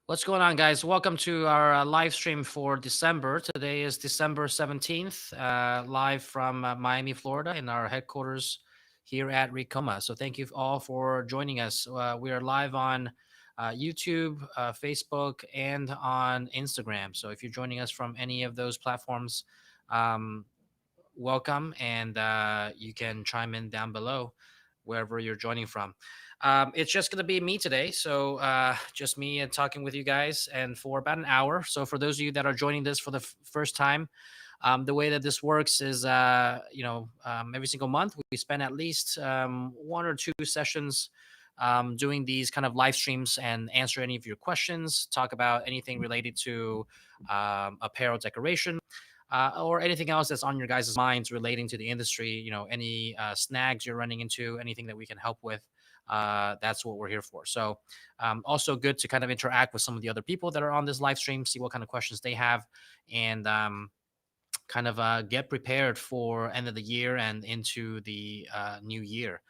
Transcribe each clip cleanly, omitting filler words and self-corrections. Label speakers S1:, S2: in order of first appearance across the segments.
S1: What's going on, guys? Welcome to our live stream for December. Today is December 17th, live from Miami, Florida, in our headquarters here at Recoma. So, thank you all for joining us. We are live on YouTube, Facebook, and on Instagram. So, if you're joining us from any of those platforms, um, welcome, and you can chime in down below wherever you're joining from. It's just going to be me today. So, just me and talking with you guys, and for about an hour. So, for those of you that are joining this for the first time, the way that this works is, every single month we spend at least one or two sessions doing these kind of live streams and answer any of your questions, talk about anything related to apparel decoration, or anything else that's on your guys' minds relating to the industry. Any snags you're running into, anything that we can help with. That's what we're here for. So, also good to kind of interact with some of the other people that are on this live stream, see what kind of questions they have, and kind of get prepared for end of the year and into the new year.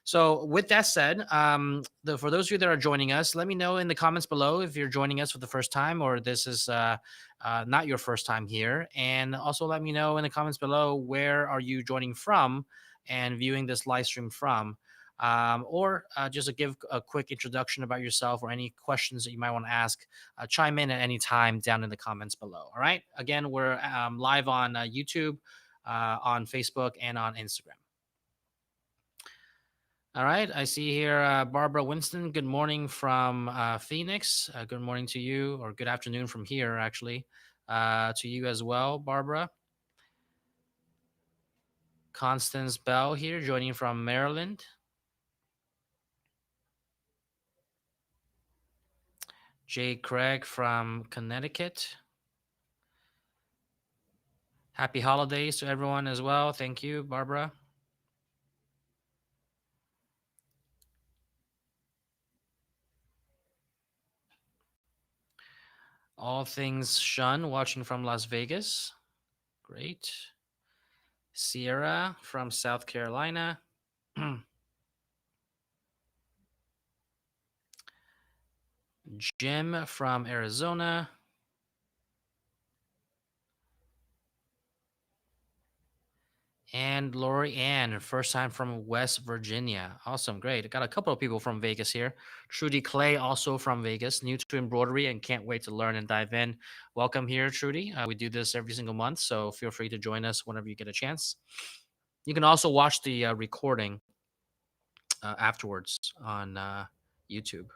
S1: So, with that said, for those of you that are joining us, let me know in the comments below if you're joining us for the first time or this is not your first time here. And also let me know in the comments below, where are you joining from and viewing this live stream from? Or just to give a quick introduction about yourself or any questions that you might want to ask, chime in at any time down in the comments below. All right. Again, we're live on YouTube, on Facebook, and on Instagram. All right. I see here Barbara Winston. Good morning from Phoenix. Good morning to you, or good afternoon from here, actually, to you as well, Barbara. Constance Bell here, joining from Maryland. Jay Craig from Connecticut. Happy holidays to everyone as well. Thank you, Barbara. All Things Shun, watching from Las Vegas. Great. Sierra from South Carolina. Jim from Arizona. And Lori Ann, first time from West Virginia. Awesome, great. I got a couple of people from Vegas here. Trudy Clay, also from Vegas, new to embroidery and can't wait to learn and dive in. Welcome here, Trudy. We do this every single month, so feel free to join us whenever you get a chance. You can also watch the recording afterwards on YouTube.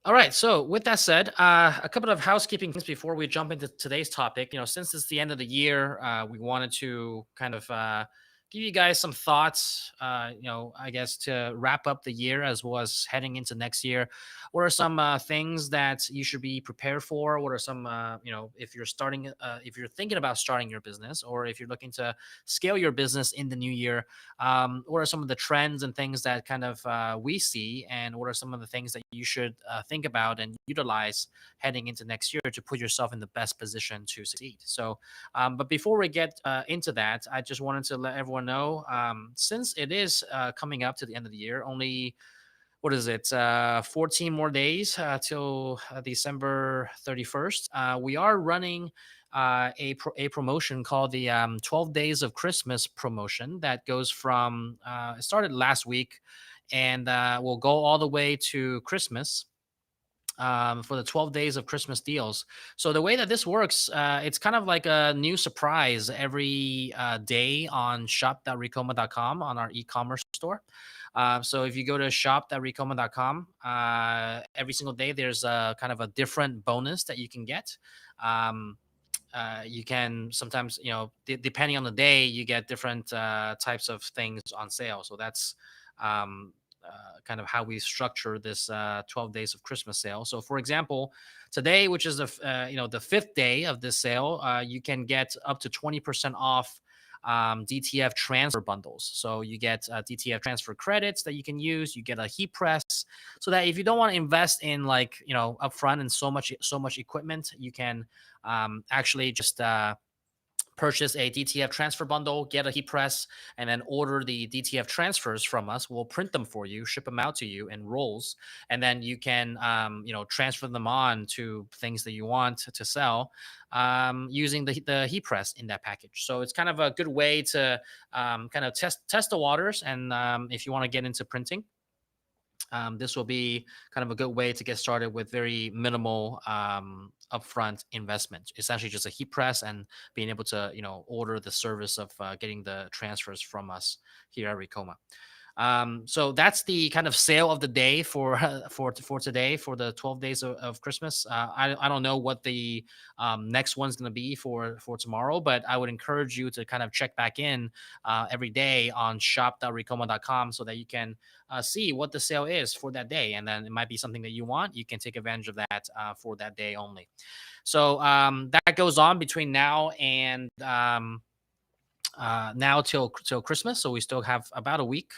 S1: All right. So, with that said, a couple of housekeeping things before we jump into today's topic. Since it's the end of the year, we wanted to kind of give you guys some thoughts. I guess to wrap up the year as well as heading into next year. What are some things that you should be prepared for? What are some, if you're if you're thinking about starting your business, or if you're looking to scale your business in the new year? What are some of the trends and things that kind of we see, and what are some of the things that you should think about and utilize heading into next year to put yourself in the best position to succeed? So, but before we get into that, I just wanted to let everyone know, since it is coming up to the end of the year, only, what is it, 14 more days till December 31st. We are running a promotion called the 12 Days of Christmas promotion that goes from, it started last week, and will go all the way to Christmas. For the 12 days of Christmas deals. So the way that this works, it's kind of like a new surprise every day on shop.recoma.com, on our e-commerce store. So if you go to shop.recoma.com, every single day there's a kind of a different bonus that you can get. You can sometimes, depending on the day, you get different types of things on sale. So that's kind of how we structure this 12 days of Christmas sale. So, for example, today, which is the fifth day of this sale, you can get up to 20% off DTF transfer bundles. So you get DTF transfer credits that you can use. You get a heat press, so that if you don't want to invest in, like, upfront and so much equipment, you can actually just purchase a DTF transfer bundle, get a heat press, and then order the DTF transfers from us. We'll print them for you, ship them out to you in rolls, and then you can, transfer them on to things that you want to sell using the heat press in that package. So it's kind of a good way to kind of test the waters, and if you want to get into printing, this will be kind of a good way to get started with very minimal upfront investment. Essentially, just a heat press and being able to, order the service of getting the transfers from us here at Ricoma. So that's the kind of sale of the day for for today, for the 12 days of Christmas. I don't know what the next one's going to be for tomorrow, but I would encourage you to kind of check back in every day on shop.recoma.com so that you can see what the sale is for that day, and then it might be something that you want. You can take advantage of that for that day only. So that goes on between now and now till Christmas. So we still have about a week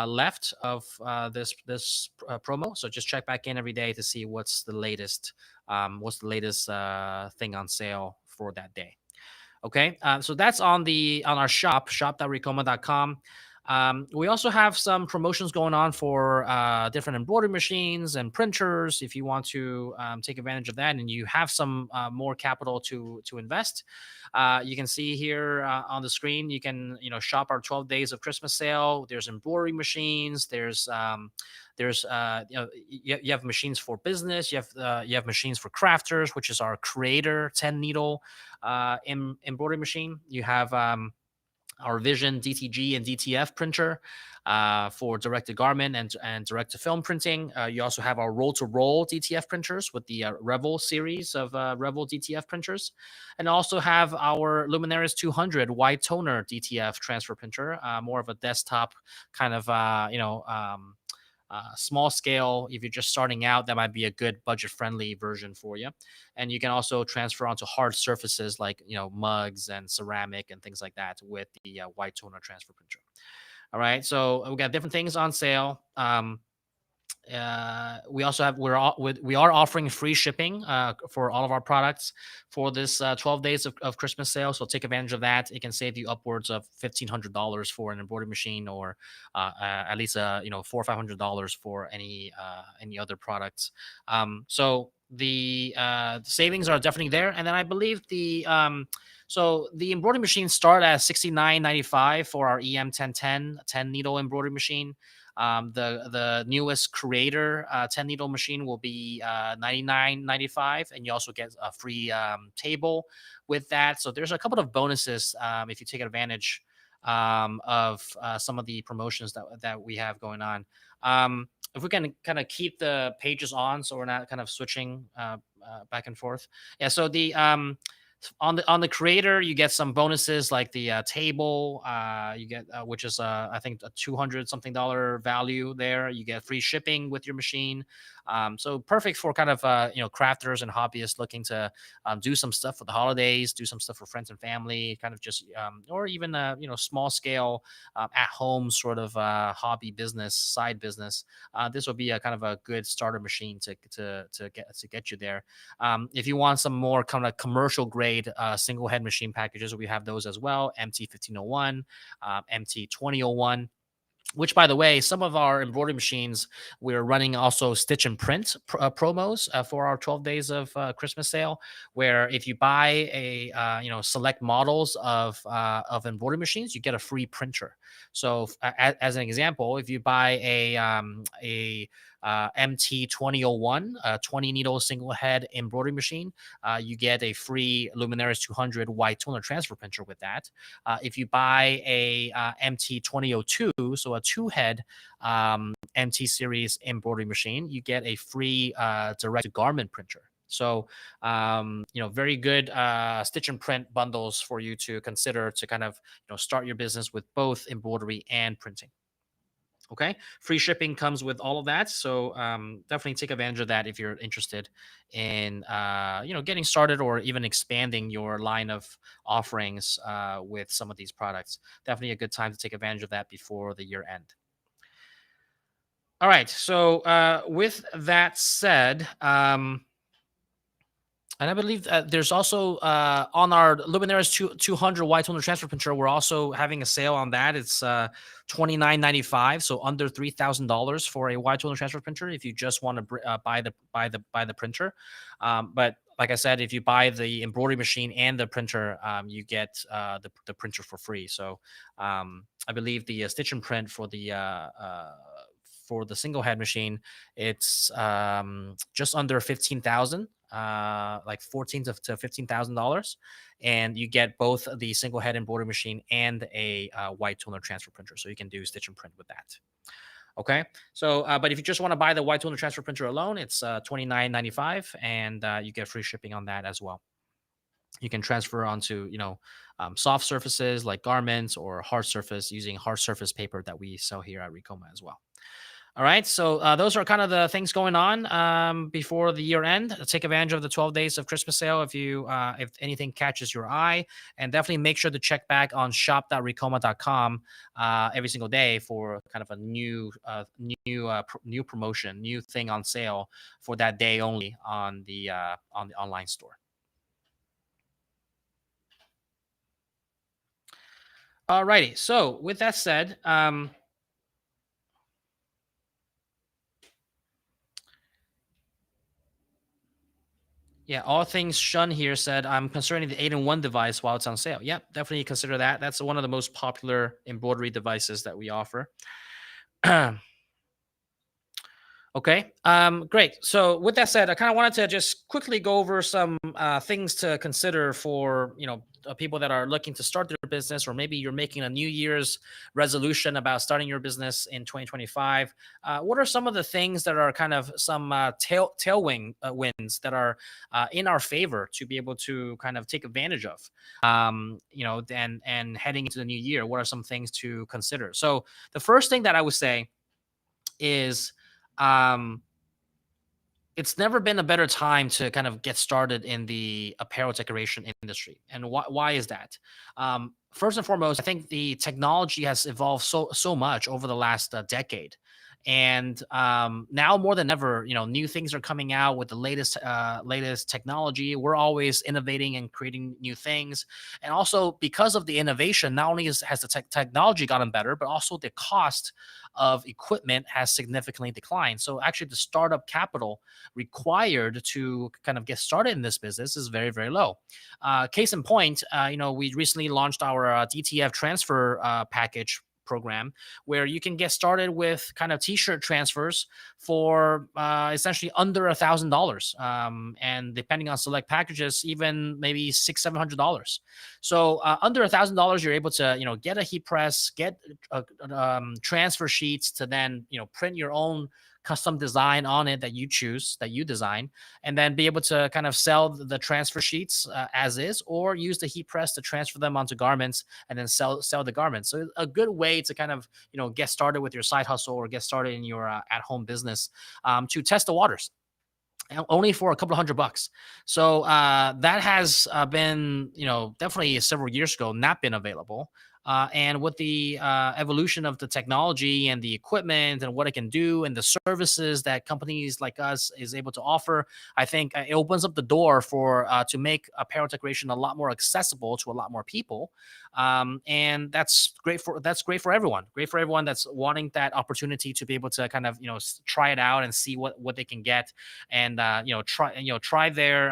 S1: left of this promo. So just check back in every day to see what's the latest thing on sale for that day. Okay, so that's on our shop.recoma.com. We also have some promotions going on for different embroidery machines and printers. If you want to take advantage of that and you have some more capital to invest, you can see here on the screen. You can shop our 12 days of Christmas sale. There's embroidery machines. You have machines for business. You have machines for crafters, which is our Creator 10 needle embroidery machine. You have our Vision DTG and DTF printer for direct to garment and direct to film printing. You also have our roll to roll DTF printers with the Revel series of Revel DTF printers, and also have our Luminaris 200 wide toner DTF transfer printer, more of a desktop kind of small scale. If you're just starting out, that might be a good budget friendly version for you. And you can also transfer onto hard surfaces like mugs and ceramic and things like that with the white toner transfer printer. All right, so we got different things on sale. We also have we are offering free shipping for all of our products for this 12 days of Christmas sale. So take advantage of that. It can save you upwards of $1,500 for an embroidery machine, or at least $400 or $500 for any other products. So the savings are definitely there. And then I believe the embroidery machines start at $69.95 for our EM 10 needle embroidery machine. The newest Creator 10 needle machine will be $99.95, and you also get a free table with that. So there's a couple of bonuses if you take advantage of some of the promotions that we have going on. If we can kind of keep the pages on, so we're not kind of switching back and forth. Yeah. So the on the Creator, you get some bonuses like the table. You get which is I think a $200 something value there. You get free shipping with your machine. So perfect for kind of crafters and hobbyists looking to do some stuff for the holidays, do some stuff for friends and family, kind of just or even small scale at home sort of hobby business, side business. This will be a kind of a good starter machine to get you there. If you want some more kind of commercial grade single head machine packages, we have those as well. MT 1501, MT 2001. Which, by the way, some of our embroidery machines, we're running also stitch and print promos for our 12 days of Christmas sale, where if you buy a select models of embroidery machines, you get a free printer. So as an example, if you buy a MT 2001 20 needle single head embroidery machine, you get a free Luminaris 200 white toner transfer printer with that. If you buy a MT 2002, so a two head MT series embroidery machine, you get a free direct to garment printer. So, very good stitch and print bundles for you to consider to kind of start your business with both embroidery and printing. Okay, free shipping comes with all of that, so definitely take advantage of that if you're interested in getting started or even expanding your line of offerings with some of these products. Definitely a good time to take advantage of that before the year end. All right, so with that said, And I believe there's also on our Luminaris 200 white toner transfer printer, we're also having a sale on that. It's 29.95, so under $3,000 for a white toner transfer printer if you just want to buy the printer. But like I said, if you buy the embroidery machine and the printer, you get the printer for free. So I believe the stitch and print for the single head machine, it's just under 15,000, like 14 to $15,000, and you get both the single head embroidery machine and a white toner transfer printer, so you can do stitch and print with that. Okay, so but if you just want to buy the white toner transfer printer alone, it's 29.95, and you get free shipping on that as well. You can transfer onto soft surfaces like garments or hard surface using hard surface paper that we sell here at Ricoma as well. All right. So those are kind of the things going on before the year end. Take advantage of the 12 days of Christmas sale if anything catches your eye, and definitely make sure to check back on shop.recoma.com every single day for kind of a new promotion, new thing on sale for that day only on the online store. All righty. So with that said, yeah, all things Shun here said, I'm considering the 8-in-1 device while it's on sale. Yep, definitely consider that. That's one of the most popular embroidery devices that we offer. Okay. Great. So with that said, I kind of wanted to just quickly go over some things to consider for people that are looking to start their business, or maybe you're making a New Year's resolution about starting your business in 2025. What are some of the things that are kind of some tailwind winds that are in our favor to be able to kind of take advantage of? And heading into the new year, what are some things to consider? So the first thing that I would say is um, it's never been a better time to kind of get started in the apparel decoration industry. And why is that? First and foremost, I think the technology has evolved so much over the last decade. And now more than ever, new things are coming out with the latest technology. We're always innovating and creating new things, and also because of the innovation, not only has the technology gotten better, but also the cost of equipment has significantly declined. So actually, the startup capital required to kind of get started in this business is very, very low. Case in point, we recently launched our DTF transfer package program, where you can get started with kind of t-shirt transfers for essentially under $1,000, and depending on select packages, even maybe $600-700. So under $1,000, you're able to get a heat press, get transfer sheets to then print your own custom design on it that you choose, that you design, and then be able to kind of sell the transfer sheets as is, or use the heat press to transfer them onto garments and then sell the garments. So a good way to kind of get started with your side hustle or get started in your at home business, to test the waters only for a couple of $100. So that has been, definitely several years ago, not been available. And with the evolution of the technology and the equipment and what it can do and the services that companies like us is able to offer, I think it opens up the door for to make apparel decoration a lot more accessible to a lot more people. And that's great for everyone. Great for everyone that's wanting that opportunity to be able to kind of try it out and see what they can get, and try their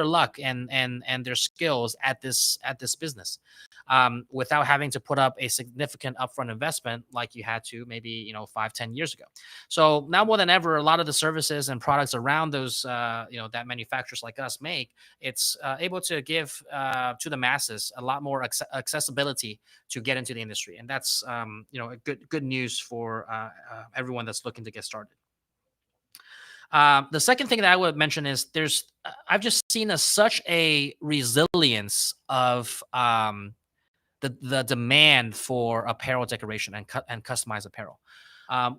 S1: luck and their skills at this business, without having to put up a significant upfront investment like you had to maybe 5-10 years ago. So now more than ever, a lot of the services and products around those that manufacturers like us make, it's able to give to the masses a lot more accessibility to get into the industry, and that's a good news for everyone that's looking to get started. The second thing that I would mention is I've just seen such a resilience of the demand for apparel decoration and customized apparel. Um,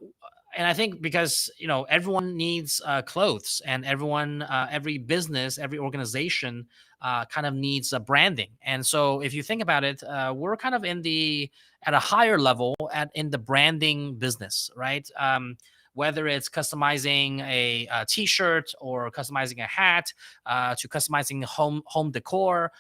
S1: and I think because everyone needs clothes, and every business, every organization kind of needs a branding. And so if you think about it, we're kind of at a higher level in the branding business, right? whether it's customizing a t-shirt or customizing a hat, to customizing home decor.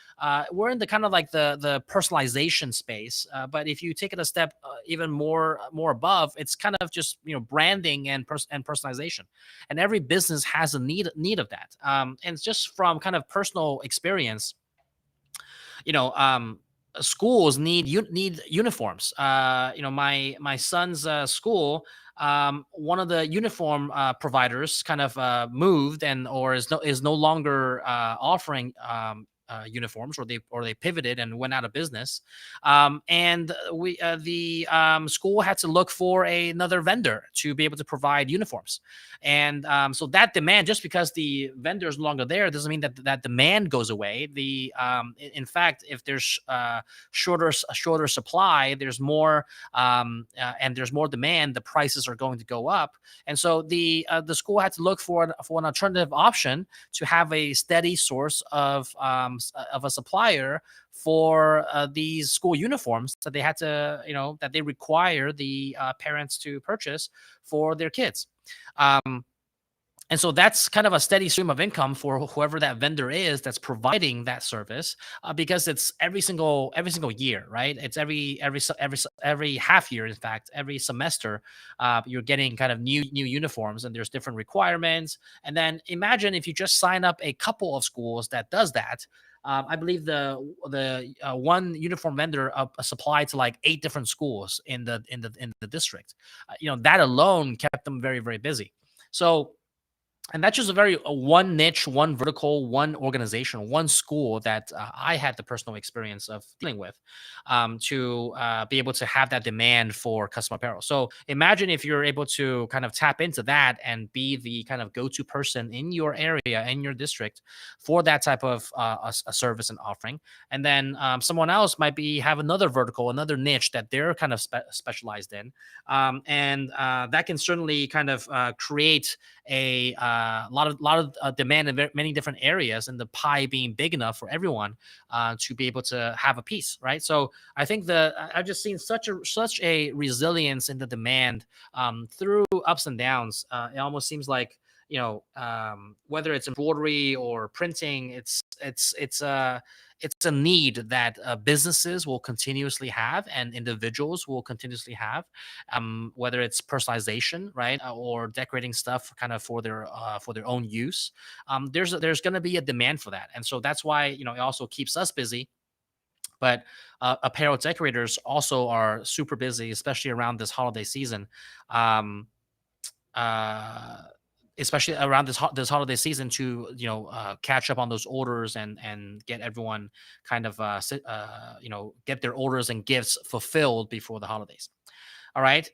S1: We're in the kind of like the personalization space. But if you take it a step even more above, it's kind of just branding and personalization. And every business has a need of that. And just from kind of personal experience, you know schools need uniforms. My son's school, one of the uniform providers kind of moved, and or is no longer offering uniforms, or they pivoted and went out of business. And we the school had to look for another vendor to be able to provide uniforms. And so that demand, just because the vendor is no longer there, doesn't mean that demand goes away. In fact, if there's shorter supply, there's more, and there's more demand, the prices are going to go up. And so the school had to look for an alternative option to have a steady source of a supplier for these school uniforms that they had to, that they require the parents to purchase for their kids. Um, and so that's kind of a steady stream of income for whoever that vendor is that's providing that service, because it's every single year, right? It's every half year, in fact, every semester. You're getting kind of new uniforms, and there's different requirements. And then imagine if you just sign up a couple of schools that does that. I believe the one uniform vendor supplied to like 8 different schools in the district. That alone kept them very, very busy. So, and that's just a one niche, one vertical, one organization, one school that I had the personal experience of dealing with, to be able to have that demand for custom apparel. So imagine if you're able to kind of tap into that and be the kind of go-to person in your area, in your district, for that type of a service and offering. And then someone else might have another vertical, another niche that they're kind of specialized in. And that can certainly kind of create a lot of demand in many different areas, and the pie being big enough for everyone to be able to have a piece, right? So I think I've just seen such a resilience in the demand through ups and downs. It almost seems like, whether it's embroidery or printing, it's a need that businesses will continuously have, and individuals will continuously have, whether it's personalization, right, or decorating stuff kind of for their own use. There's going to be a demand for that, and so that's why it also keeps us busy. But apparel decorators also are super busy, especially around this holiday season. Um, uh, Especially around this holiday season, to catch up on those orders, and get everyone kind of get their orders and gifts fulfilled before the holidays. All right.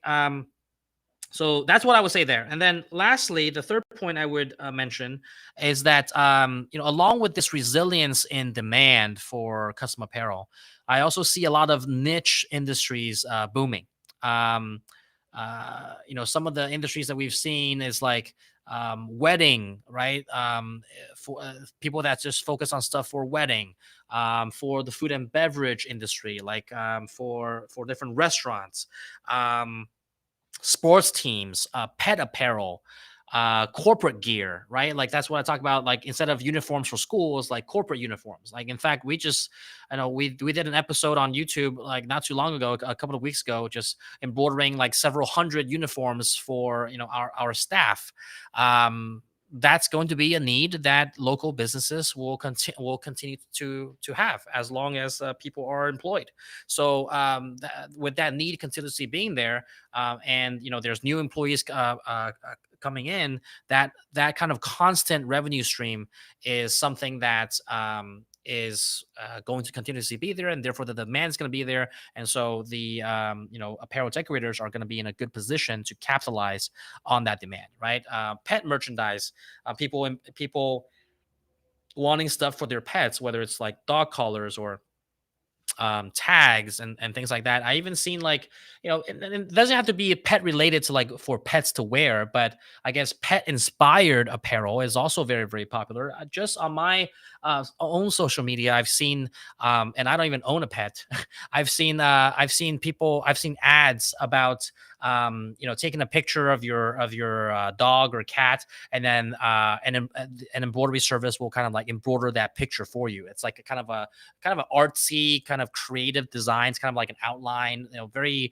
S1: So that's what I would say there. And then lastly, the third point I would mention is that, along with this resilience in demand for custom apparel, I also see a lot of niche industries booming. Um, some of the industries that we've seen is like wedding, right? For people that just focus on stuff for wedding, for the food and beverage industry, like for different restaurants. Sports teams, pet apparel, corporate gear, right? Like that's what I talk about. Like instead of uniforms for schools, like corporate uniforms. Like in fact, I know we did an episode on YouTube like not too long ago, a couple of weeks ago, just embroidering like several hundred uniforms for our staff. That's going to be a need that local businesses will continue to have as long as people are employed. So with that need continuously being there, and there's new employees coming in, that kind of constant revenue stream is something that is going to continuously be there, and therefore the demand is going to be there. And so the apparel decorators are going to be in a good position to capitalize on that demand, right? Pet merchandise, people wanting stuff for their pets, whether it's like dog collars or tags and things like that. I even seen like, and it doesn't have to be pet related to like for pets to wear, but I guess pet inspired apparel is also very, very popular. Just on my own social media, I've seen, and I don't even own a pet. I've seen ads about taking a picture of your dog or cat, and then an embroidery service will kind of like embroider that picture for you. It's like a kind of an artsy, kind of creative designs, kind of like an outline, very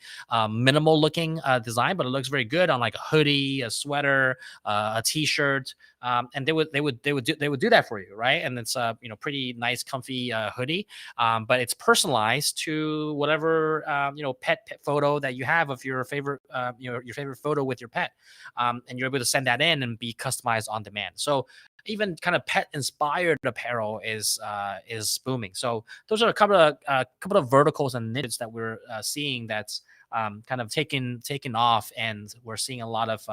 S1: minimal looking design, but it looks very good on like a hoodie, a sweater, a t-shirt. And they would do that for you, right? And it's a pretty nice, comfy hoodie, but it's personalized to whatever pet photo that you have of your favorite your favorite photo with your pet, and you're able to send that in and be customized on demand. So even kind of pet inspired apparel is booming. So those are a couple of verticals and niches that we're seeing that's kind of taken off, and we're seeing a lot of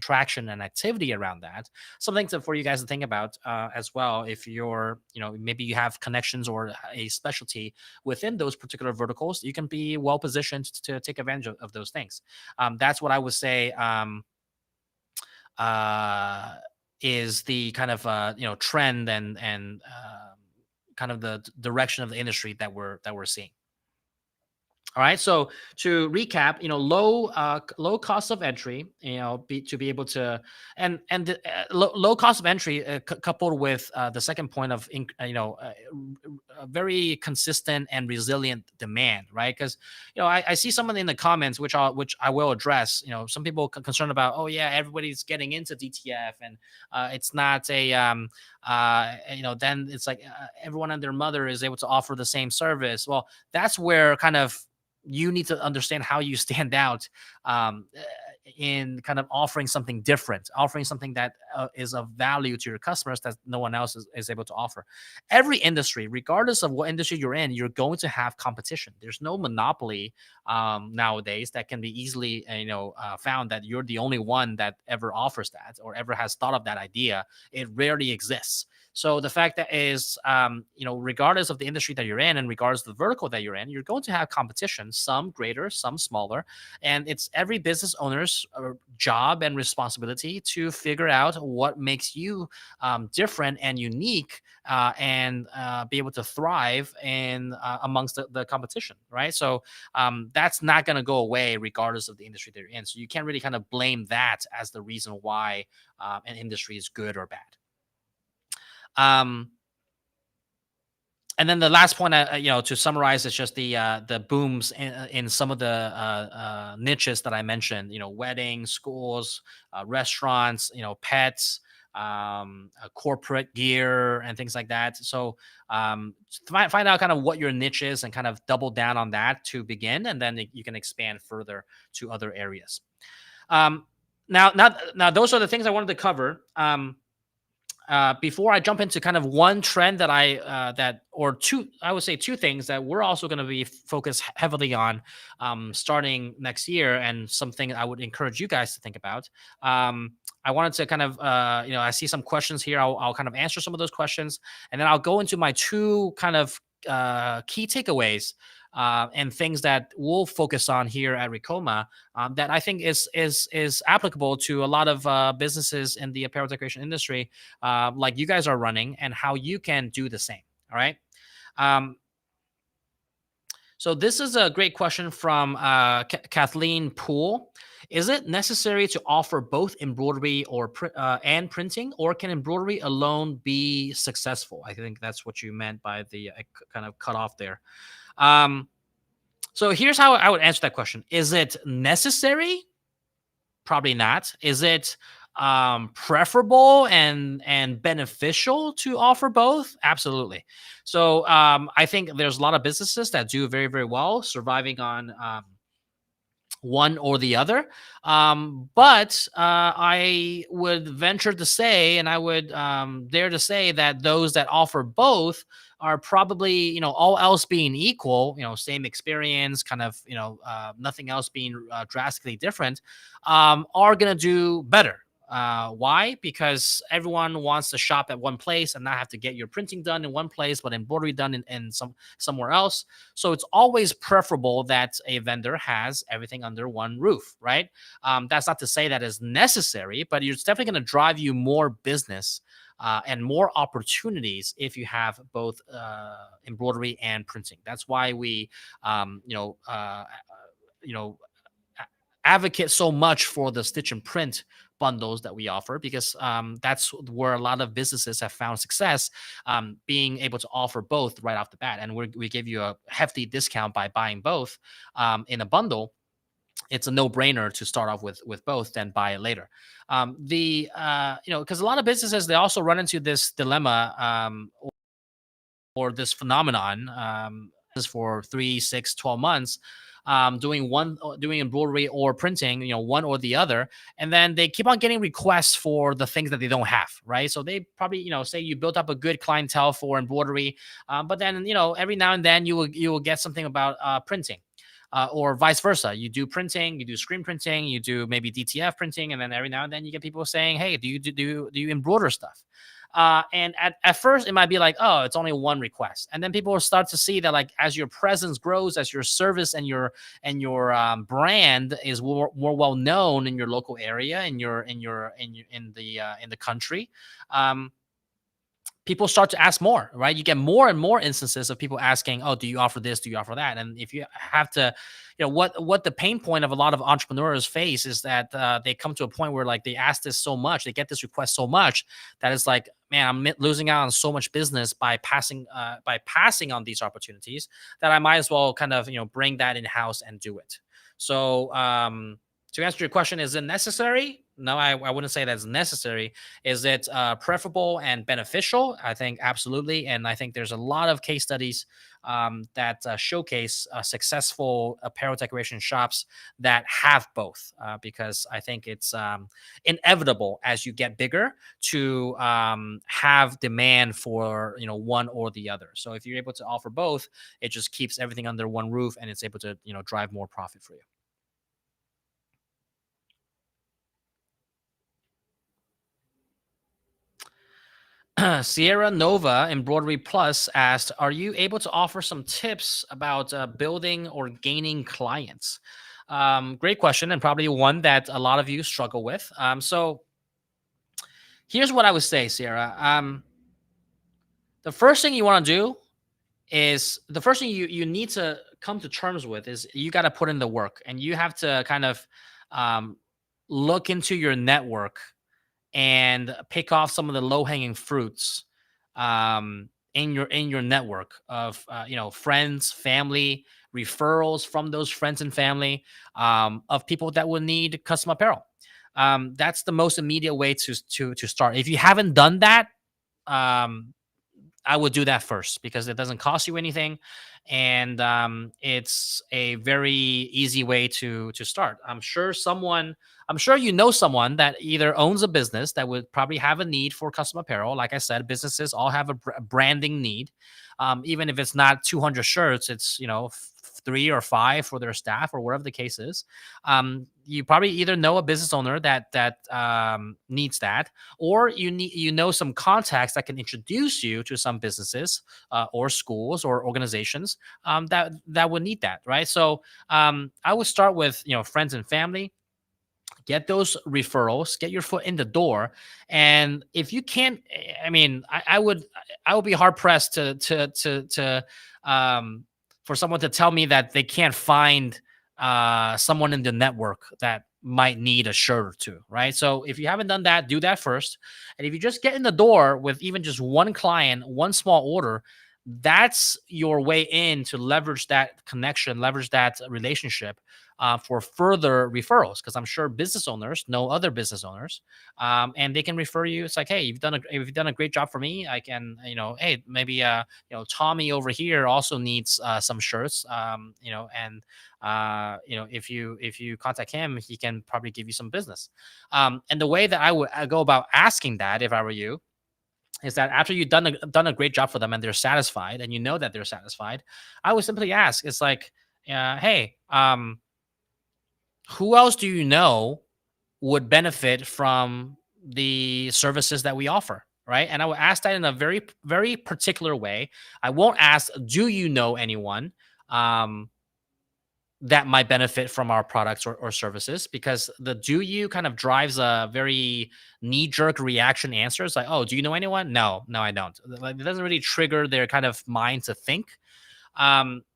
S1: traction and activity around that. Something for you guys to think about as well. If you're, maybe you have connections or a specialty within those particular verticals, you can be well positioned to take advantage of those things. That's what I would say. Uh, is the kind of trend and kind of the direction of the industry that we're seeing. All right. So to recap, low cost of entry, to be able to, and low cost of entry coupled with the second point of a very consistent and resilient demand, right? Because I see someone in the comments which I will address. Some people concerned about, oh yeah, everybody's getting into DTF, and it's not a then it's like everyone and their mother is able to offer the same service. Well, that's where kind of you need to understand how you stand out, in kind of offering something different, offering something that is of value to your customers that no one else is able to offer. Every industry, regardless of what industry you're in, you're going to have competition. There's no monopoly nowadays that can be easily found that you're the only one that ever offers that or ever has thought of that idea. It rarely exists. So the fact that is, regardless of the industry that you're in and regardless of the vertical that you're in, you're going to have competition, some greater, some smaller. And it's every business owner's job and responsibility to figure out what makes you different and unique, and be able to thrive in amongst the competition, right? So that's not going to go away regardless of the industry that you're in. So you can't really kind of blame that as the reason why an industry is good or bad. Um, and then the last point, to summarize, is just the booms in some of the niches that I mentioned. Weddings, schools, restaurants, pets, corporate gear, and things like that. So find out kind of what your niche is and kind of double down on that to begin, and then you can expand further to other areas. Um, now, those are the things I wanted to cover. Before I jump into kind of one trend that or two, I would say two things that we're also going to be focused heavily on, starting next year, and something I would encourage you guys to think about. I wanted to kind of, I see some questions here. I'll kind of answer some of those questions, and then I'll go into my two kind of key takeaways, and things that we'll focus on here at Ricoma, that I think is applicable to a lot of businesses in the apparel decoration industry, like you guys are running, and how you can do the same. All right. Um, so this is a great question from Kathleen Poole. Is it necessary to offer both embroidery and printing, or can embroidery alone be successful? I think that's what you meant by the kind of cut off there. Um, so here's how I would answer that question. Is it necessary? Probably not. Is it preferable and beneficial to offer both? Absolutely. So I think there's a lot of businesses that do very, very well surviving on one or the other. But I would venture to say, and I would dare to say, that those that offer both are probably, all else being equal, same experience, kind of, nothing else being drastically different, are going to do better. Why? Because everyone wants to shop at one place and not have to get your printing done in one place, but embroidery done in somewhere else. So it's always preferable that a vendor has everything under one roof, right? That's not to say that is necessary, but it's definitely going to drive you more business and more opportunities if you have both embroidery and printing. That's why we, you know, advocate so much for the stitch and print bundles that we offer because that's where a lot of businesses have found success, being able to offer both right off the bat. And we give you a hefty discount by buying both in a bundle. It's a no-brainer to start off with both, then buy it later. The because a lot of businesses, they also run into this dilemma, or this phenomenon, is for 3, 6, 12 months, doing embroidery or printing, one or the other, and then they keep on getting requests for the things that they don't have, right? So they probably, say you built up a good clientele for embroidery, but then, every now and then you will get something about printing. Or vice versa. You do printing, you do screen printing, you do maybe DTF printing, and then every now and then you get people saying, "Hey, do you embroider stuff?" And at first it might be like, oh, it's only one request, and then people will start to see that, like, as your presence grows, as your service and your brand is more well known in your local area, in the country. um, People start to ask more, right? You get more and more instances of people asking, "Oh, do you offer this? Do you offer that?" And if you have to, what the pain point of a lot of entrepreneurs face is that they come to a point where, like, they ask this so much, they get this request so much that it's like, man, I'm losing out on so much business by passing on these opportunities, that I might as well kind of bring that in house and do it. So to answer your question, is it necessary? No, I wouldn't say that's necessary. Is it preferable and beneficial? I think absolutely. And I think there's a lot of case studies that showcase successful apparel decoration shops that have both, because I think it's inevitable as you get bigger to have demand for one or the other. So if you're able to offer both, it just keeps everything under one roof, and it's able to drive more profit for you. Sierra Nova Embroidery Plus asked, "Are you able to offer some tips about building or gaining clients?" Great question, and probably one that a lot of you struggle with. So here's what I would say, Sierra. The first thing you want to do is the first thing you need to come to terms with is you got to put in the work, and you have to kind of um, look into your network and pick off some of the low hanging fruits, in your network of friends, family, referrals from those friends and family, of people that will need custom apparel. That's the most immediate way to start. If you haven't done that, um, I would do that first because it doesn't cost you anything, and it's a very easy way to start. I'm sure someone that either owns a business that would probably have a need for custom apparel. Like I said, businesses all have a branding need. Even if it's not 200 shirts, it's 3 or 5 for their staff or whatever the case is. You probably either know a business owner that needs that, or you know some contacts that can introduce you to some businesses, or schools or organizations, that would need that, right? So I would start with friends and family. Get those referrals, get your foot in the door. And if you can't, I mean, I would be hard pressed to for someone to tell me that they can't find someone in the network that might need a shirt or two, right? So if you haven't done that, do that first. And if you just get in the door with even just one client, one small order, that's your way in to leverage that connection, leverage that relationship, for further referrals. Because I'm sure business owners know other business owners, and they can refer you. It's like, hey, you've done a great job for me. I can, hey, maybe Tommy over here also needs some shirts, and if you contact him, he can probably give you some business. And the way that I go about asking that, if I were you, is that after you've done a great job for them and they're satisfied, and you know that they're satisfied, I would simply ask, it's like, hey, who else do you know would benefit from the services that we offer? Right. And I would ask that in a very, very particular way. I won't ask, do you know anyone that might benefit from our products or services? Because the do you kind of drives a very knee jerk reaction answer. It's like, oh, do you know anyone? No, no, I don't. Like, it doesn't really trigger their kind of mind to think.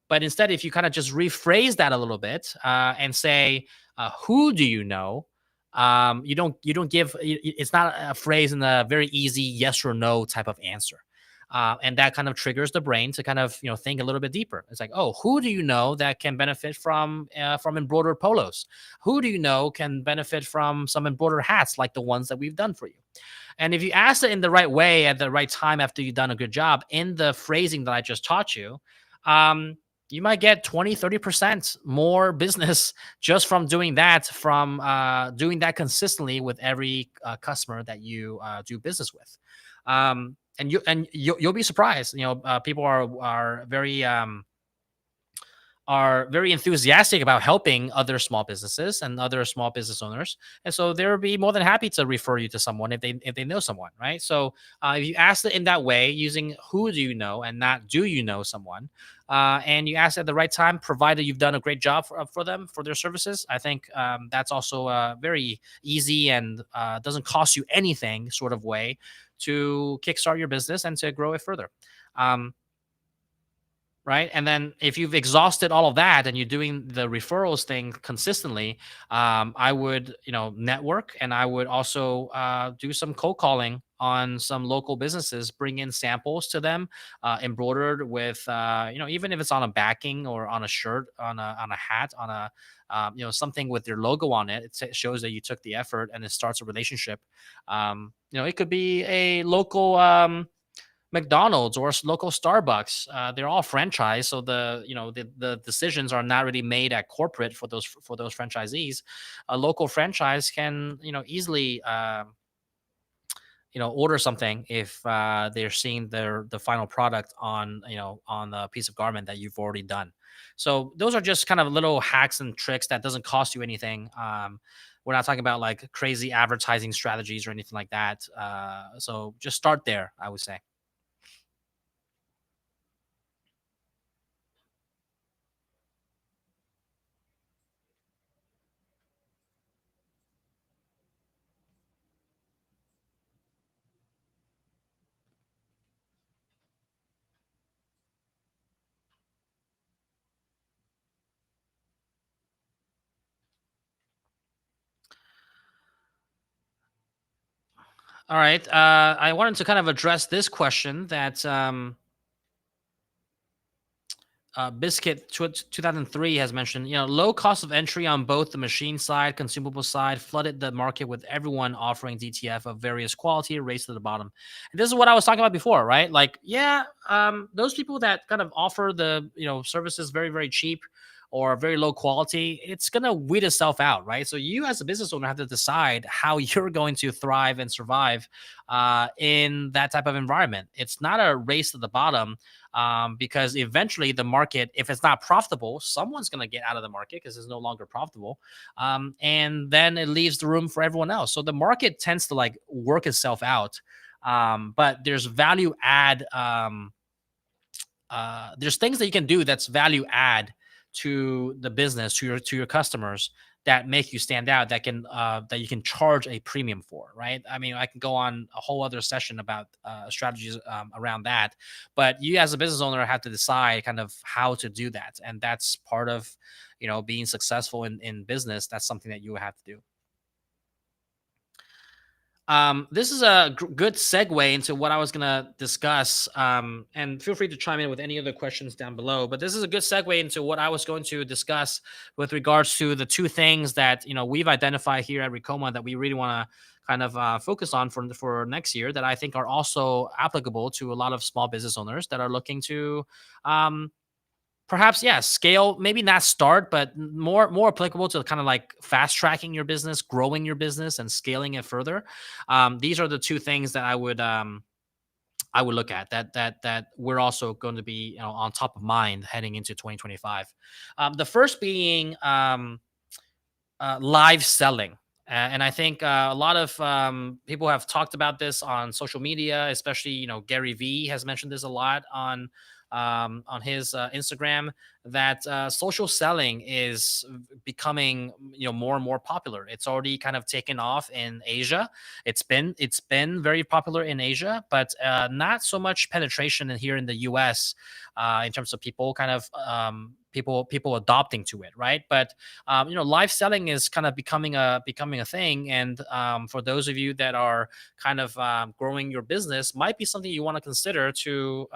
S1: But instead, if you kind of just rephrase that a little bit, and say, Who do you know? You don't give. It's not a phrase in a very easy yes or no type of answer. And that kind of triggers the brain to kind of think a little bit deeper. It's like, oh, who do you know that can benefit from embroidered polos? Who do you know can benefit from some embroidered hats like the ones that we've done for you? And if you ask it in the right way at the right time after you've done a good job in the phrasing that I just taught you, um, you might get 20, 30% more business just from doing that, from doing that consistently with every customer that you do business with. And you'll be surprised. People are very enthusiastic about helping other small businesses and other small business owners, and so they'll be more than happy to refer you to someone if they know someone, right? So if you ask it in that way, using who do you know and not do you know someone, and you ask at the right time, provided you've done a great job for them for their services, I think that's also a very easy and doesn't cost you anything sort of way to kickstart your business and to grow it further. Um, right? And then if you've exhausted all of that and you're doing the referrals thing consistently, I would, network, and I would also do some cold calling on some local businesses, bring in samples to them, embroidered with, even if it's on a backing or on a shirt, on a hat, on a something with your logo on it. It shows that you took the effort and it starts a relationship. It could be a local. McDonald's or local Starbucks. They're all franchise, so the decisions are not really made at corporate for those franchisees. A local franchise can easily order something if they're seeing the final product on a piece of garment that you've already done. So those are just kind of little hacks and tricks that doesn't cost you anything. We're not talking about like crazy advertising strategies or anything like that. So just start there, I would say. All right. I wanted to kind of address this question that Biscuit 2003 has mentioned. Low cost of entry on both the machine side, consumable side, flooded the market with everyone offering DTF of various quality, race to the bottom. And this is what I was talking about before, right? Like, yeah, those people that kind of offer the services very, very cheap or very low quality, it's gonna weed itself out, right? So you as a business owner have to decide how you're going to thrive and survive in that type of environment. It's not a race to the bottom, because eventually the market, if it's not profitable, someone's going to get out of the market because it's no longer profitable, and then it leaves the room for everyone else. So the market tends to like work itself out, but there's value add. There's things that you can do that's value add to the business, to your customers, that make you stand out, that you can charge a premium for, right? I mean, I can go on a whole other session about strategies around that, but you as a business owner have to decide kind of how to do that, and that's part of being successful in business. That's something that you have to do. This is a good segue into what I was going to discuss. And feel free to chime in with any other questions down below. But this is a good segue into what I was going to discuss with regards to the two things that we've identified here at Ricoma that we really want to kind of focus on for next year, that I think are also applicable to a lot of small business owners that are looking to um, perhaps, yeah, scale, maybe not start, but more applicable to kind of like fast tracking your business, growing your business, and scaling it further. These are the two things that I would look at, that we're also going to be on top of mind heading into 2025. The first being live selling. And I think a lot of people have talked about this on social media, especially Gary Vee has mentioned this a lot on his Instagram, that social selling is becoming more and more popular. It's already kind of taken off in Asia. It's been very popular in Asia, but not so much penetration in here in the U.S. In terms of people people adopting to it, right? But live selling is kind of becoming a thing, and for those of you that are kind of growing your business, might be something you want to consider to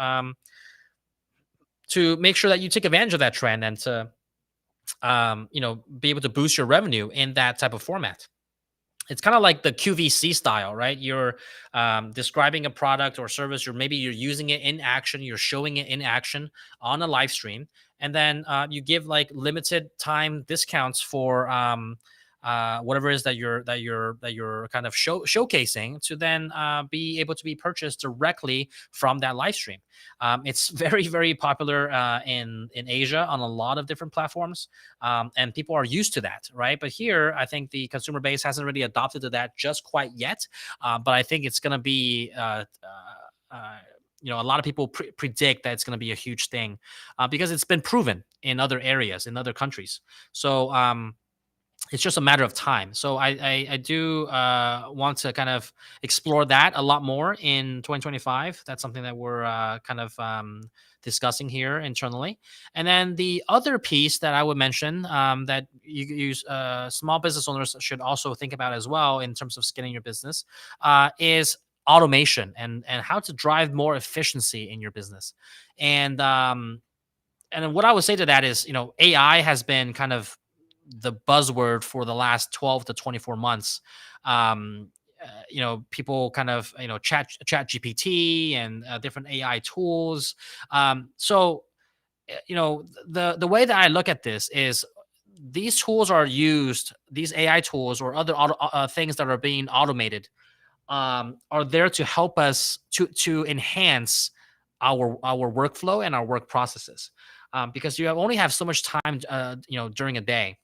S1: make sure that you take advantage of that trend and to be able to boost your revenue in that type of format. It's kind of like the QVC style, right? You're describing a product or service, or maybe you're using it in action, you're showing it in action on a live stream, and then you give like limited time discounts for whatever it is that you're kind of showcasing to then be able to be purchased directly from that live stream. It's very popular in Asia on a lot of different platforms, and people are used to that, right? But here, I think the consumer base hasn't really adopted to that just quite yet. But I think it's going to be. A lot of people predict that it's going to be a huge thing because it's been proven in other areas, in other countries. So it's just a matter of time. So I do want to kind of explore that a lot more in 2025. That's something that we're kind of discussing here internally. And then the other piece that I would mention that small business owners should also think about as well in terms of scaling your business is automation and how to drive more efficiency in your business. And what I would say to that is, AI has been kind of the buzzword for the last 12 to 24 months. People kind of, chat GPT and different AI tools. The way that I look at this is these tools are used, these AI tools or other things that are being automated are there to help us to enhance our workflow and our work processes, because only have so much time during a day,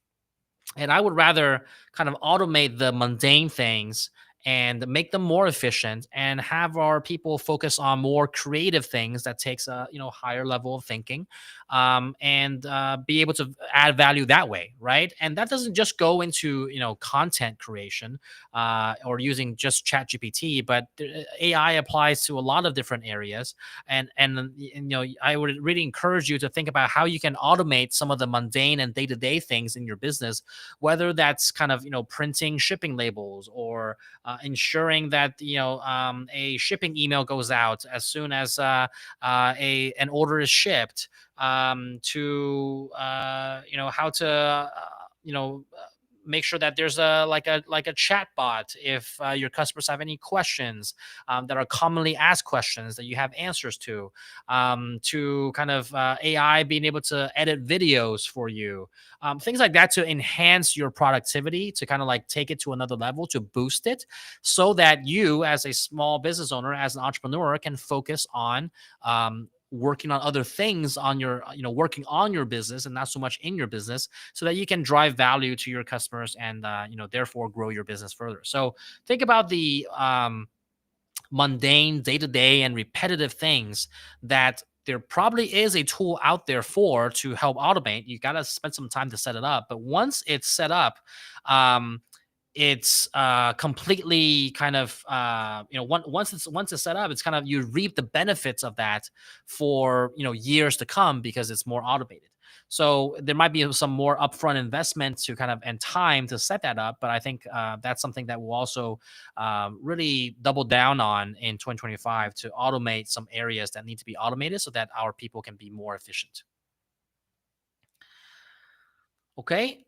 S1: and I would rather kind of automate the mundane things and make them more efficient and have our people focus on more creative things that takes a higher level of thinking, and be able to add value that way, right? And that doesn't just go into content creation or using just chat gpt, but AI applies to a lot of different areas. And I would really encourage you to think about how you can automate some of the mundane and day-to-day things in your business, whether that's kind of printing shipping labels or ensuring that a shipping email goes out as soon as a an order is shipped, to how to you know make sure that there's a chat bot if your customers have any questions that are commonly asked questions that you have answers to kind of AI being able to edit videos for you, things like that, to enhance your productivity, to kind of like take it to another level, to boost it, so that you as a small business owner, as an entrepreneur, can focus on working on other things on your working on your business and not so much in your business, so that you can drive value to your customers and therefore grow your business further. So think about the mundane, day-to-day and repetitive things that there probably is a tool out there for to help automate. You got to spend some time to set it up, but once it's set up, it's completely kind of once it's set up, it's kind of, you reap the benefits of that for years to come, because it's more automated. So there might be some more upfront investment to kind of, and time to set that up, but I think that's something that we'll also really double down on in 2025, to automate some areas that need to be automated so that our people can be more efficient. Okay.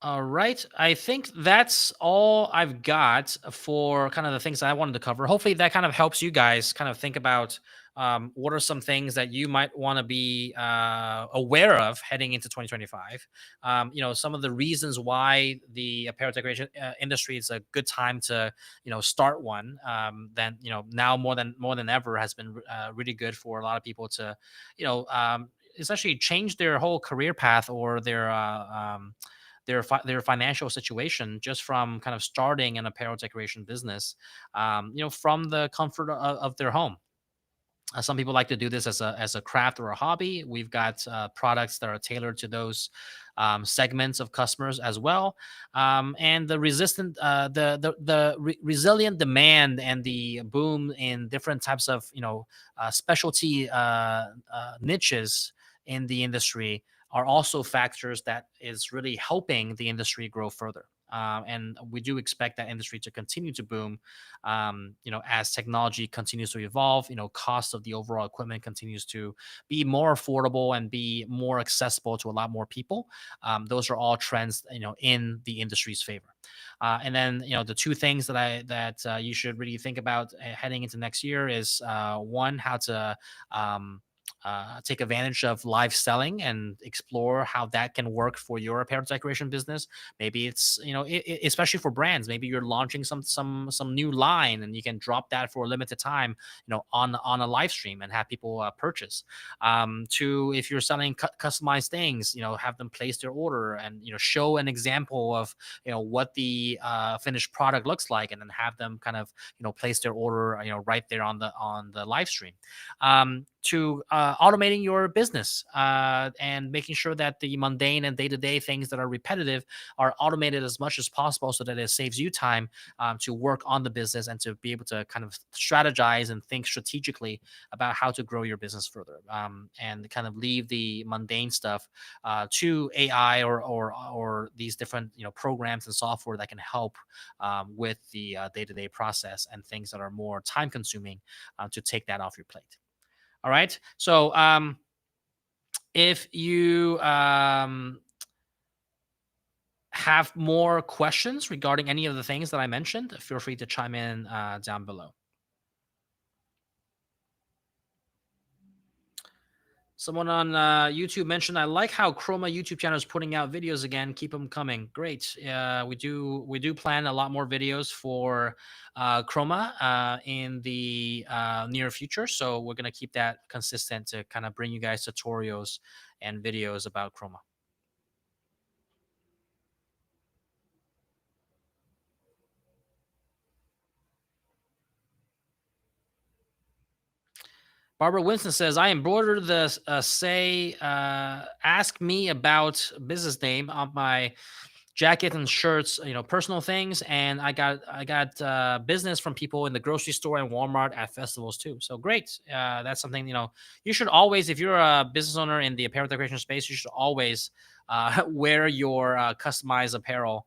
S1: All right. I think that's all I've got for kind of the things that I wanted to cover. Hopefully, that kind of helps you guys kind of think about what are some things that you might want to be aware of heading into 2025. Some of the reasons why the apparel decoration industry is a good time to start one. Then now more than ever has been really good for a lot of people to essentially change their whole career path or their financial situation, just from kind of starting an apparel decoration business, from the comfort of their home. Some people like to do this as a craft or a hobby. We've got products that are tailored to those segments of customers as well. And the resilient demand and the boom in different types of specialty niches in the industry are also factors that is really helping the industry grow further. And we do expect that industry to continue to boom, as technology continues to evolve. Cost of the overall equipment continues to be more affordable and be more accessible to a lot more people. Those are all trends, in the industry's favor. And then, the two things that you should really think about heading into next year is one, how to take advantage of live selling and explore how that can work for your apparel decoration business. Maybe it's, especially for brands, maybe you're launching some new line and you can drop that for a limited time, on a live stream and have people purchase. To if you're selling customized things, have them place their order and show an example of what the finished product looks like, and then have them kind of place their order right there on the live stream. To automating your business and making sure that the mundane and day-to-day things that are repetitive are automated as much as possible, so that it saves you time to work on the business and to be able to kind of strategize and think strategically about how to grow your business further, and kind of leave the mundane stuff to AI or these different programs and software that can help with the day-to-day process and things that are more time consuming, to take that off your plate. All right. So if you have more questions regarding any of the things that I mentioned, feel free to chime in down below. Someone on YouTube mentioned, "I like how Chroma YouTube channel is putting out videos again. Keep them coming." Great. We do plan a lot more videos for Chroma in the near future. So we're gonna keep that consistent to kind of bring you guys tutorials and videos about Chroma. Barbara Winston says, "I embroidered the say, ask me about business name on my jacket and shirts, personal things, and I got business from people in the grocery store and Walmart at festivals too. So great. That's something, you should always, if you're a business owner in the apparel decoration space, you should always wear your customized apparel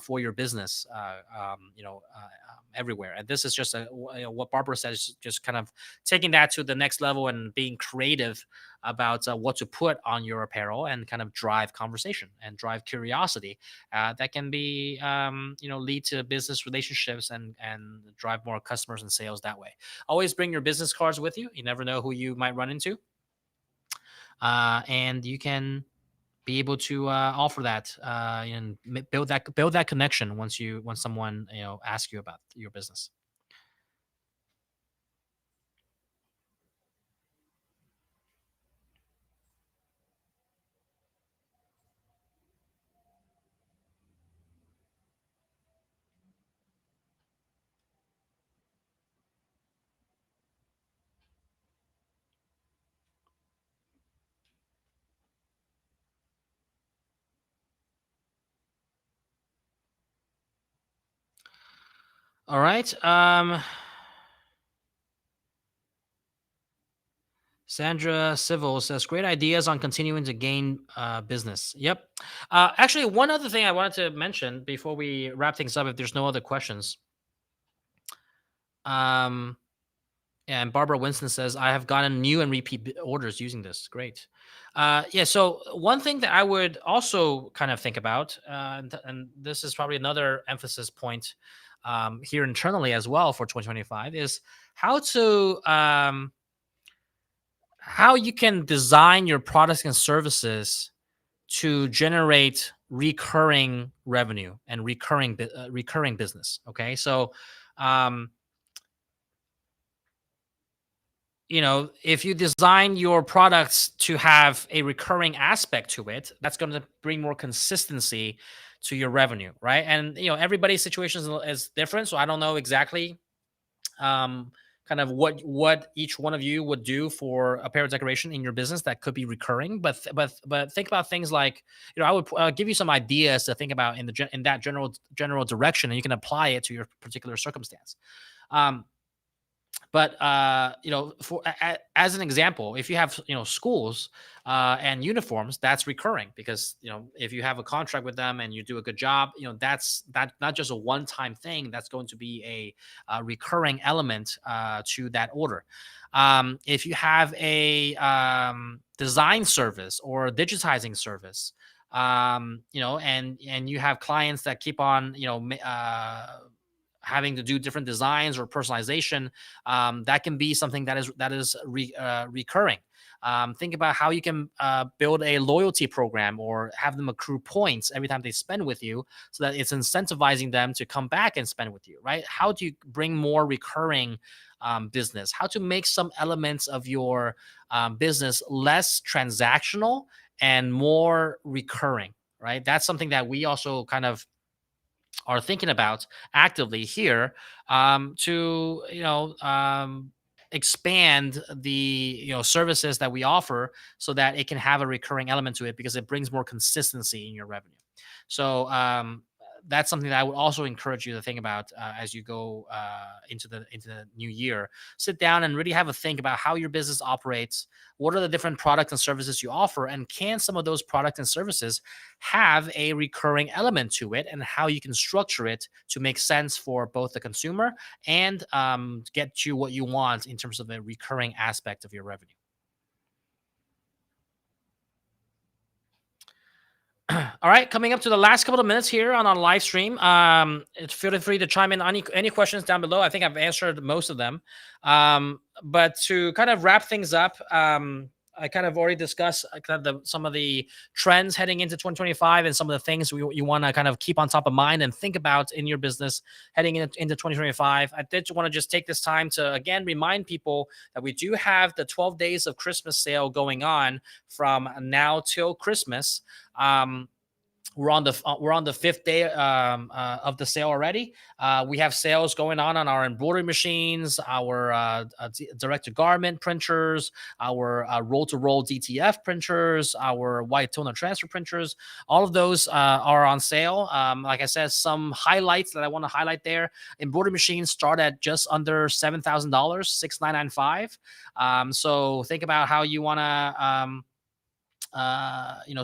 S1: for your business, everywhere. And this is just what Barbara said is just kind of taking that to the next level and being creative about what to put on your apparel, and kind of drive conversation and drive curiosity that can be, lead to business relationships, and drive more customers and sales that way. Always bring your business cards with you. You never know who you might run into, and you can be able to offer that, and build that connection once someone asks you about your business. All right. Sandra Civil says, "Great ideas on continuing to gain business." Yep. Actually, one other thing I wanted to mention before we wrap things up, if there's no other questions. Um, and Barbara Winston says, "I have gotten new and repeat orders using this." Great. Yeah. So one thing that I would also kind of think about, and this is probably another emphasis point here internally as well for 2025, is how to how you can design your products and services to generate recurring revenue and recurring business. Okay, so um, if you design your products to have a recurring aspect to it, that's going to bring more consistency to your revenue, right? And everybody's situation is different, so I don't know exactly um, kind of what each one of you would do for apparel decoration in your business that could be recurring. But think about things like, I would give you some ideas to think about in in that general direction, and you can apply it to your particular circumstance. Um, but for as an example, if you have schools and uniforms, that's recurring, because if you have a contract with them and you do a good job, that's not just a one-time thing. That's going to be a recurring element to that order. If you have a design service or digitizing service, and you have clients that keep on having to do different designs or personalization, that can be something that is recurring. Think about how you can build a loyalty program or have them accrue points every time they spend with you, so that it's incentivizing them to come back and spend with you, right? How do you bring more recurring business? How to make some elements of your business less transactional and more recurring, right? That's something that we also kind of are thinking about actively here, to expand the services that we offer, so that it can have a recurring element to it, because it brings more consistency in your revenue. So that's something that I would also encourage you to think about as you go into the new year. Sit down and really have a think about how your business operates. What are the different products and services you offer, and can some of those products and services have a recurring element to it, and how you can structure it to make sense for both the consumer and get you what you want in terms of a recurring aspect of your revenue. All right, coming up to the last couple of minutes here on our live stream. Feel free to chime in on any questions down below. I think I've answered most of them. But to kind of wrap things up, I kind of already discussed kind of some of the trends heading into 2025, and some of the things you want to kind of keep on top of mind and think about in your business heading into 2025. I did want to just take this time to again remind people that we do have the 12 days of Christmas sale going on from now till Christmas. Um, we're on the fifth day of the sale already. We have sales going on our embroidery machines, our direct to garment printers, our roll to roll DTF printers, our white toner transfer printers. All of those are on sale. Like I said, some highlights that I want to highlight there: embroidery machines start at just under $7,000, 6,995. So think about how you want to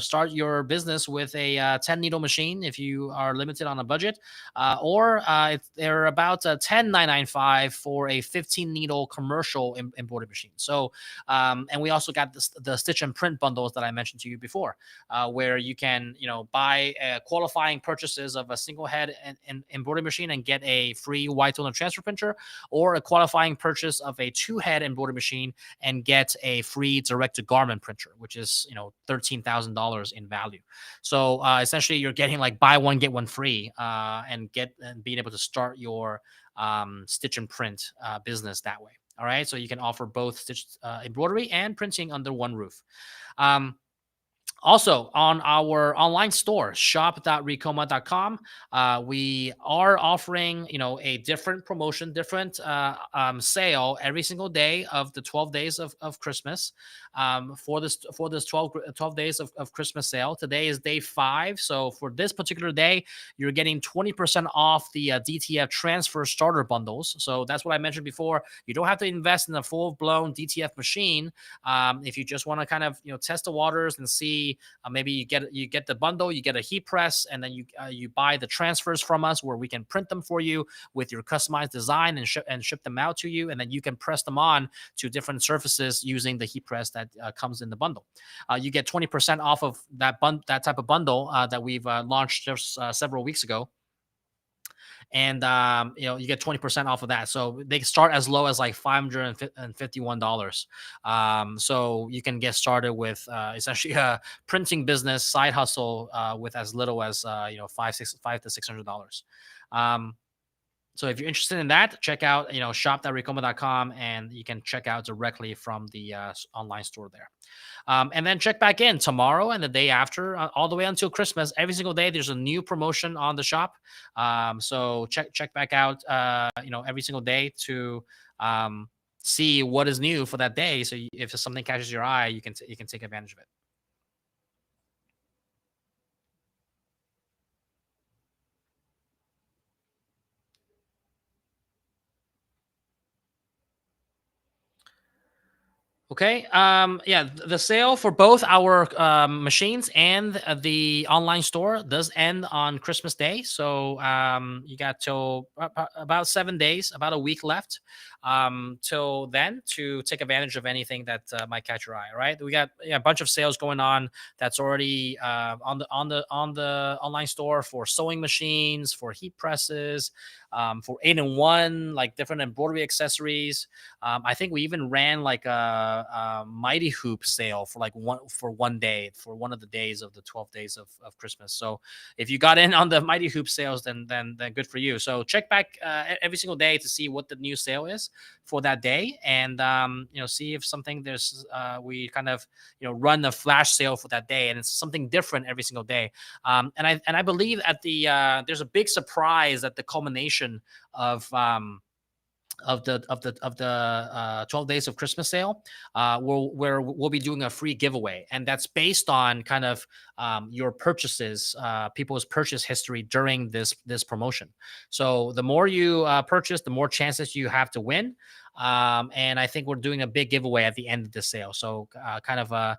S1: start your business with a 10 needle machine if you are limited on a budget, or they're about 10,995 for a 15 needle commercial embroidery machine. So and we also got the stitch and print bundles that I mentioned to you before, where you can buy qualifying purchases of a single head and embroidery machine and get a free white toner transfer printer, or a qualifying purchase of a two head embroidery machine and get a free direct to garment printer, which is $13,000 in value. So essentially, you're getting like buy one get one free, and being able to start your stitch and print business that way. All right, so you can offer both stitch embroidery and printing under one roof. Um, Also, on our online store, shop.recoma.com, we are offering, a different promotion, different sale every single day of the 12 days of Christmas. For this 12 days of Christmas sale. Today is day 5. So for this particular day, you're getting 20% off the DTF transfer starter bundles. So that's what I mentioned before. You don't have to invest in a full-blown DTF machine. If you just want to kind of test the waters and see, maybe you get the bundle, you get a heat press, and then you buy the transfers from us, where we can print them for you with your customized design and ship them out to you, and then you can press them on to different surfaces using the heat press that comes in the bundle. You get 20% off of that type of bundle that we've launched just several weeks ago, and you get 20% off of that. So they start as low as like $551. So you can get started with essentially a printing business side hustle with as little as $500 to $600. So if you're interested in that, check out shop.recoma.com, and you can check out directly from the online store there. And then check back in tomorrow and the day after, all the way until Christmas. Every single day, there's a new promotion on the shop. So check back out, every single day to um, see what is new for that day. So if something catches your eye, you can take advantage of it. Okay. Yeah, the sale for both our machines and the online store does end on Christmas Day. So you got till about 7 days, about a week left till then to take advantage of anything that might catch your eye. All right. We got, yeah, a bunch of sales going on that's already on the online store for sewing machines, for heat presses, for 8-in-1, like different embroidery accessories. I think we even ran like a Mighty Hoop sale for like one day, for one of the days of the 12 days of Christmas. So if you got in on the Mighty Hoop sales, then good for you. So check back every single day to see what the new sale is for that day, and see if something there's we kind of run a flash sale for that day, and it's something different every single day. And I believe at the there's a big surprise at the culmination of the 12 days of Christmas sale, where we'll be doing a free giveaway, and that's based on kind of your purchases, people's purchase history during this promotion. So the more you purchase, the more chances you have to win. And I think we're doing a big giveaway at the end of the sale. So kind of a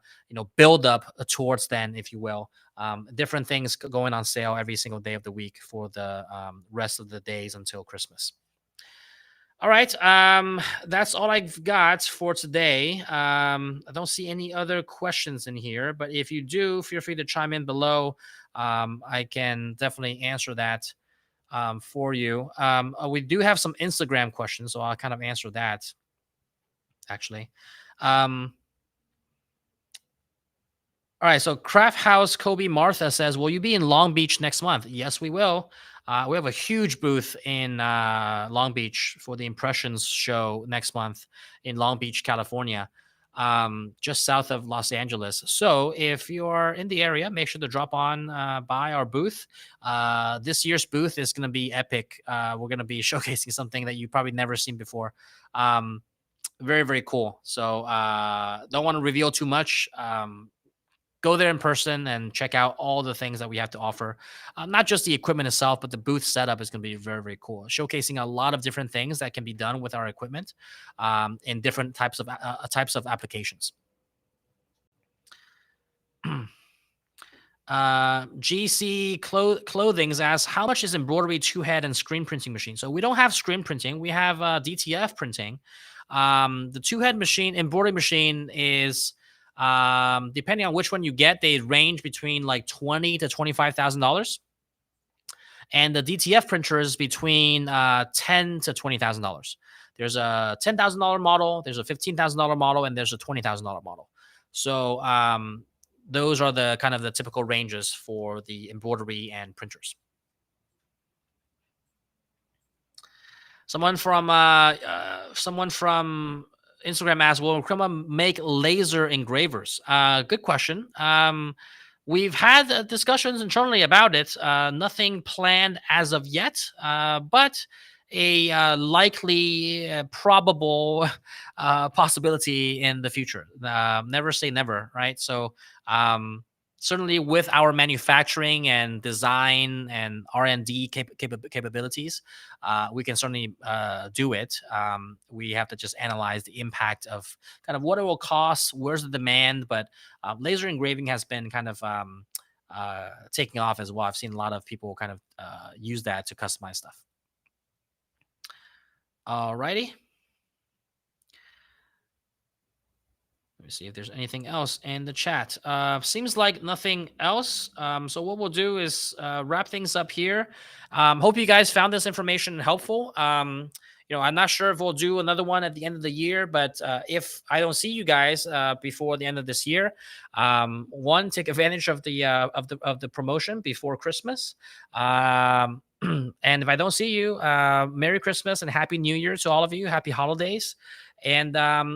S1: build up towards then, if you will. Different things going on sale every single day of the week for the rest of the days until Christmas. All right. That's all I've got for today. I don't see any other questions in here, but if you do, feel free to chime in below. I can definitely answer that for you. We do have some Instagram questions, so I'll kind of answer that actually. Um, all right, so Craft House Kobe Martha says, "Will you be in Long Beach next month?" Yes, we will. We have a huge booth in Long Beach for the Impressions show next month in Long Beach, California, just south of Los Angeles. So if you're in the area, make sure to drop on by our booth. This year's booth is going to be epic. We're going to be showcasing something that you probably never seen before. Very, very cool. So don't want to reveal too much. Go there in person and check out all the things that we have to offer. Not just the equipment itself, but the booth setup is going to be very, very cool. Showcasing a lot of different things that can be done with our equipment in different types of applications. GC Clothings asks, how much is embroidery, two head, and screen printing machine? So we don't have screen printing. We have DTF printing. The two head machine, embroidery machine, is depending on which one you get, they range between like $20,000 to $25,000, and the DTF printer is between $10,000 to $20,000. There's a $10,000 model, there's a $15,000 model, and there's a $20,000 model. So those are the kind of the typical ranges for the embroidery and printers. Someone from Instagram asked, "Will Krima make laser engravers?" Good question. We've had discussions internally about it. Nothing planned as of yet, but a likely, probable possibility in the future. Never say never, right? So certainly with our manufacturing and design and R&D capabilities, we can certainly do it. We have to just analyze the impact of kind of what it will cost, where's the demand, but laser engraving has been kind of taking off as well. I've seen a lot of people kind of use that to customize stuff. Alrighty. Let me see if there's anything else in the chat. Seems like nothing else. So what we'll do is wrap things up here. Hope you guys found this information helpful. I'm not sure if we'll do another one at the end of the year, but if I don't see you guys before the end of this year, one, take advantage of the promotion before Christmas. And if I don't see you, Merry Christmas and Happy New Year to all of you. Happy holidays. And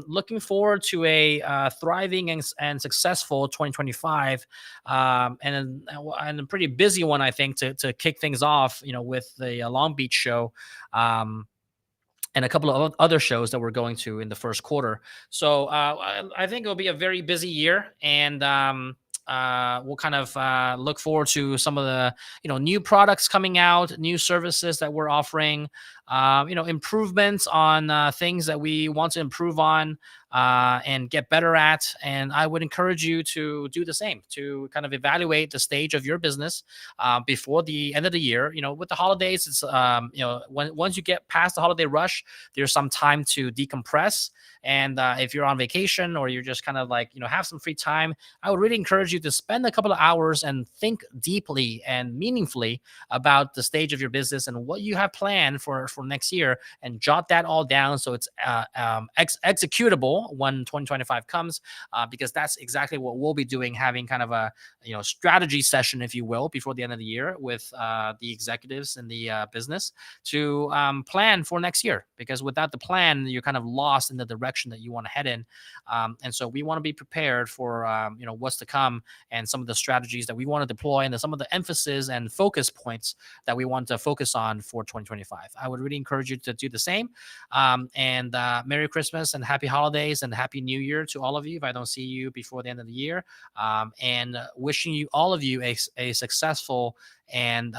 S1: looking forward to a thriving and successful 2025, and a pretty busy one, I think, to kick things off. With the Long Beach show. And a couple of other shows that we're going to in the first quarter. So I think it'll be a very busy year, and we'll kind of look forward to some of the new products coming out, new services that we're offering, improvements on things that we want to improve on and get better at. And I would encourage you to do the same, to kind of evaluate the stage of your business before the end of the year. With the holidays, it's once you get past the holiday rush, there's some time to decompress. And if you're on vacation or you're just kind of like have some free time, I would really encourage you to spend a couple of hours and think deeply and meaningfully about the stage of your business and what you have planned for next year, and jot that all down so it's executable when 2025 comes, because that's exactly what we'll be doing, having kind of a strategy session, if you will, before the end of the year with the executives in the business to plan for next year. Because without the plan, you're kind of lost in the direction that you want to head in, and so we want to be prepared for what's to come, and some of the strategies that we want to deploy, and some of the emphasis and focus points that we want to focus on for 2025. I would really encourage you to do the same. And Merry Christmas and Happy Holidays and Happy New Year to all of you if I don't see you before the end of the year. And wishing you all of you a successful and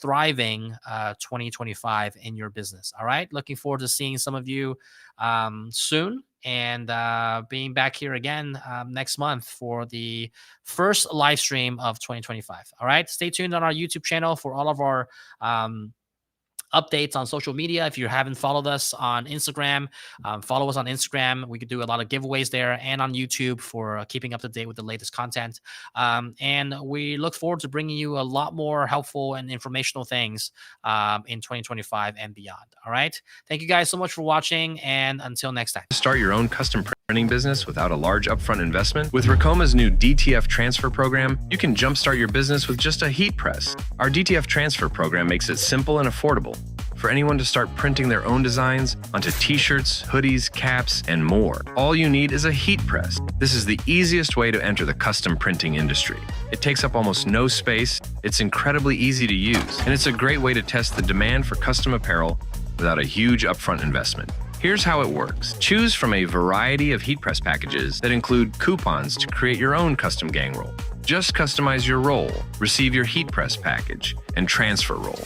S1: thriving 2025 in your business. All right. Looking forward to seeing some of you soon, and being back here again next month for the first live stream of 2025. All right. Stay tuned on our YouTube channel for all of our updates on social media. If you haven't followed us on Instagram, follow us on Instagram. We could do a lot of giveaways there, and on YouTube for keeping up to date with the latest content. And we look forward to bringing you a lot more helpful and informational things in 2025 and beyond. All right. Thank you guys so much for watching, and until next time.
S2: Start your own custom printing business without a large upfront investment. With Ricoma's new DTF transfer program, you can jumpstart your business with just a heat press. Our DTF transfer program makes it simple and affordable for anyone to start printing their own designs onto t-shirts, hoodies, caps, and more. All you need is a heat press. This is the easiest way to enter the custom printing industry. It takes up almost no space, it's incredibly easy to use, and it's a great way to test the demand for custom apparel without a huge upfront investment. Here's how it works. Choose from a variety of heat press packages that include coupons to create your own custom gang roll. Just customize your roll, receive your heat press package, and transfer roll.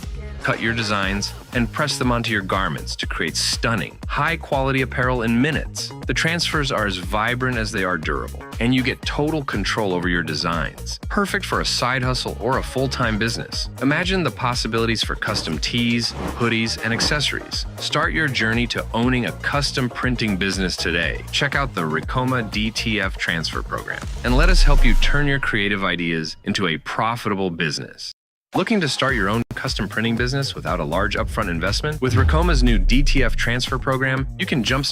S2: Cut your designs and press them onto your garments to create stunning, high-quality apparel in minutes. The transfers are as vibrant as they are durable, and you get total control over your designs. Perfect for a side hustle or a full-time business. Imagine the possibilities for custom tees, hoodies, and accessories. Start your journey to owning a custom printing business today. Check out the Ricoma DTF Transfer Program, and let us help you turn your creative ideas into a profitable business. Looking to start your own custom printing business without a large upfront investment? With Ricoma's new DTF transfer program, you can jumpstart